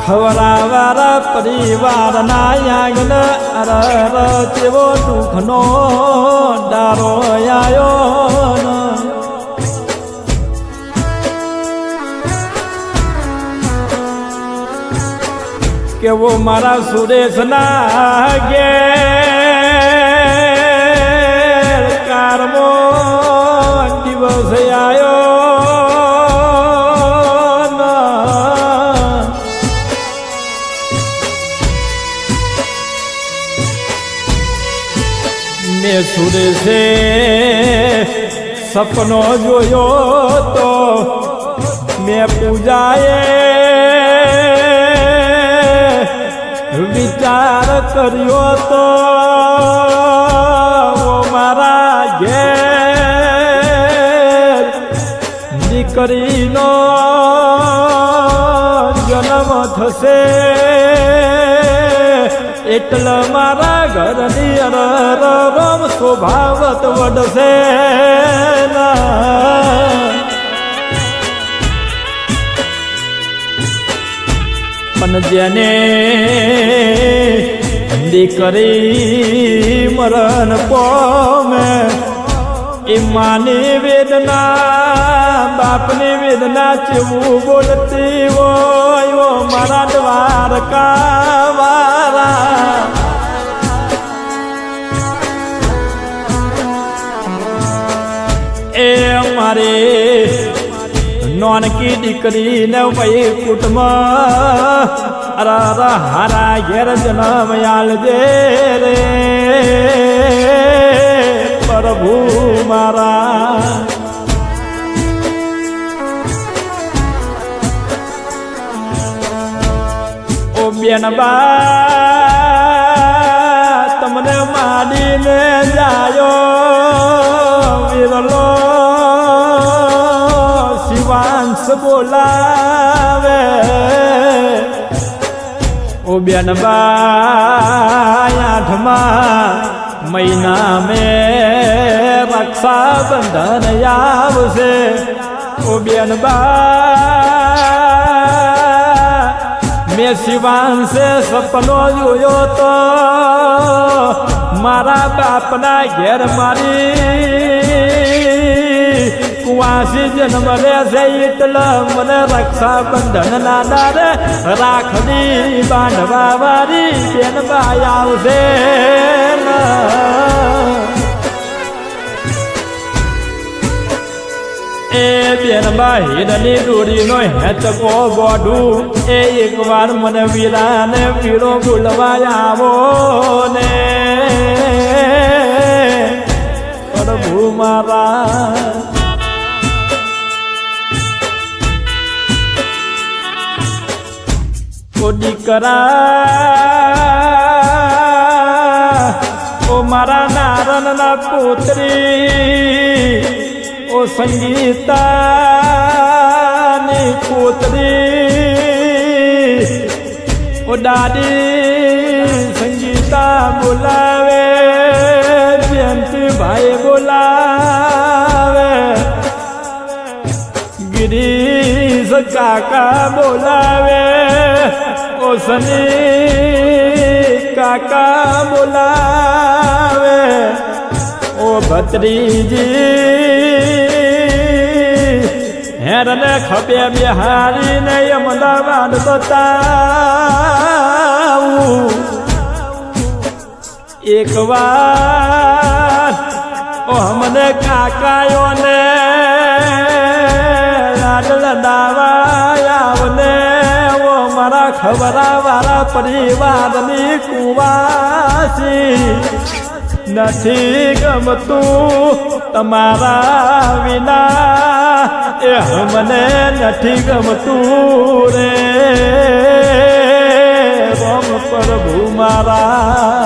ખવરાવારા પરિવારના યાગન અરર જેવો દુઃખનો દારો આયો કેવો મારા સુરેશના ઘેર કારમો દિવસ આયો મેં સુરેશે સપનો જોયો તો મેં પૂજાએ વિચાર કર્યો તો મારા ઘેર દીકરીનો જન્મ થશે એટલે મારા ઘરની રમ સ્વભાવત વડશે પણ જેને દીકરી મરણ પામે એ માની વેદના બાપની વેદના ચેવું બોલતી હોય મારા દ્વારકા વાળા એ મારે નોનકી દીકરીને ભાઈ કુટુંબમાં હારા ઘેર જન્મ આલજે રે પ્રભુ મારા ઓ બેનબા તમને માડીને જાયો વિરલો શિવાંશ બોલાવે ઓ બેનબા 8મા મહિના મેં રક્ષાબંધન આવશે ઓ બેનબા મેં શિવાંશે સપનો જોયો તો મારા બાપના ઘેર મારી કુવાસી જન્મ રહેશે એટલે મને રક્ષાબંધન ના દારે રાખડી બાંધવા વાળી બેનબા આવશે એ બેનબા હીરની દોરીનો હેચકો ગોઢું એ એકવાર મને વીરાને વીરો બોલવા આવો ને પ્રભુ મારા ઓ દીકરા ઓ મારા નારણના પુત્રી ઓ સંગીતાની પુત્રી ઓ દાદી સંગીતા બોલાવે જયંતિભાઈ બોલાવે ગિરીશ કાકા બોલાવે ઓ સની કાકા બોલાવે ઓ ભત્રીજી હેરને ખપે બિહારીને અમદાવાદ બતાવું એક વાર ઓ અમને કાકાઓને લાડલ દાવા આવને ઓ મારા ખબરાવાળા પરિવારની કુવાસી નથી ગમતું તમારા વિના એ મને નથી ગમતું રે રામ પ્રભુ મારા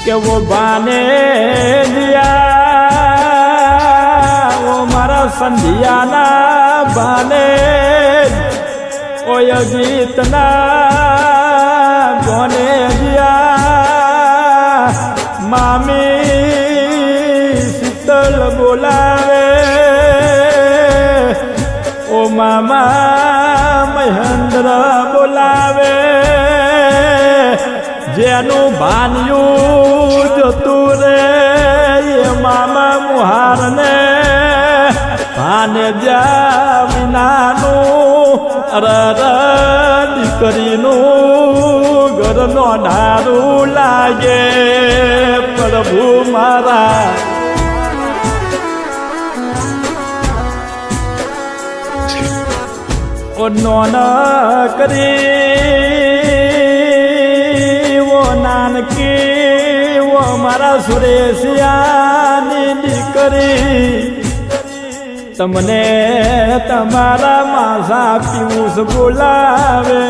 કે વો બાને દિયા વો મારા સંધિયાના બાને ઓય ગીતના ગોને દિયા મામી શીતળ બોલાવે ઓ મામા મહેન્દ્ર બોલાવે જેનું ભાન્યું જતું રે એ મામા મુહારને ભાને જ્યાં વિનાનું દીકરીનું ઘરનો ડારું લાગે પ્રભુ મારા ઓ નોન કરી ઓ નાનકી ઓ મારા સુરેશિયાની દીકરી તમને તમારા માસા પિયુષ બોલાવે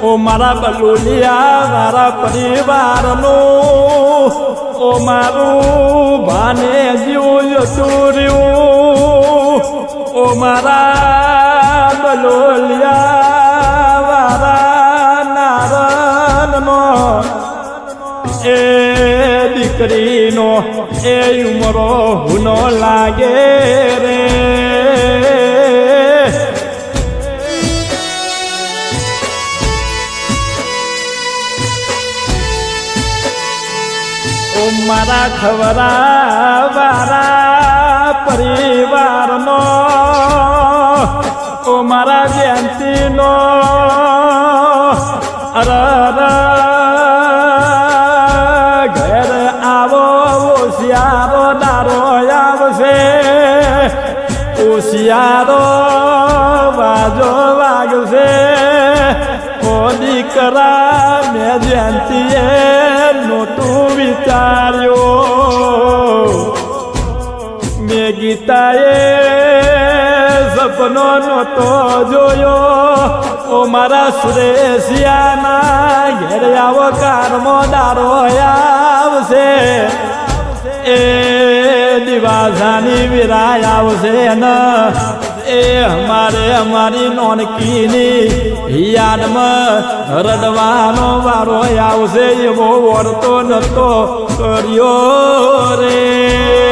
ઓ મારા બલુલિયા મારા પરિવારનું ઓ મારું ભાને જીવ જતું ઓ મારા બલોલિયા વારા નારણનો એ દીકરીનો એ ઉમરો હુનો લાગે રે ઓ મારા ખવરા વારા પરિવારનો ઓ મારા જયંતીનો ઘેર આવો ઓશિયારો દારો આવશે ઓશિયારો વાજો વાગશે ઓ દીકરા મેં જયંતીએ નોતું વિચાર્યો મેં ગીતાએ સપનો નહોતો જોયો ઓ મારા સુરેશિયાના ઘેર આવો કારમો દારો આવશે એ દિવાસાની વિરાય આવશે ને એ અમારી નોનકીની યાદમાં રડવાનો વારો આવશે એવો વર્તો નતો કર્યો રે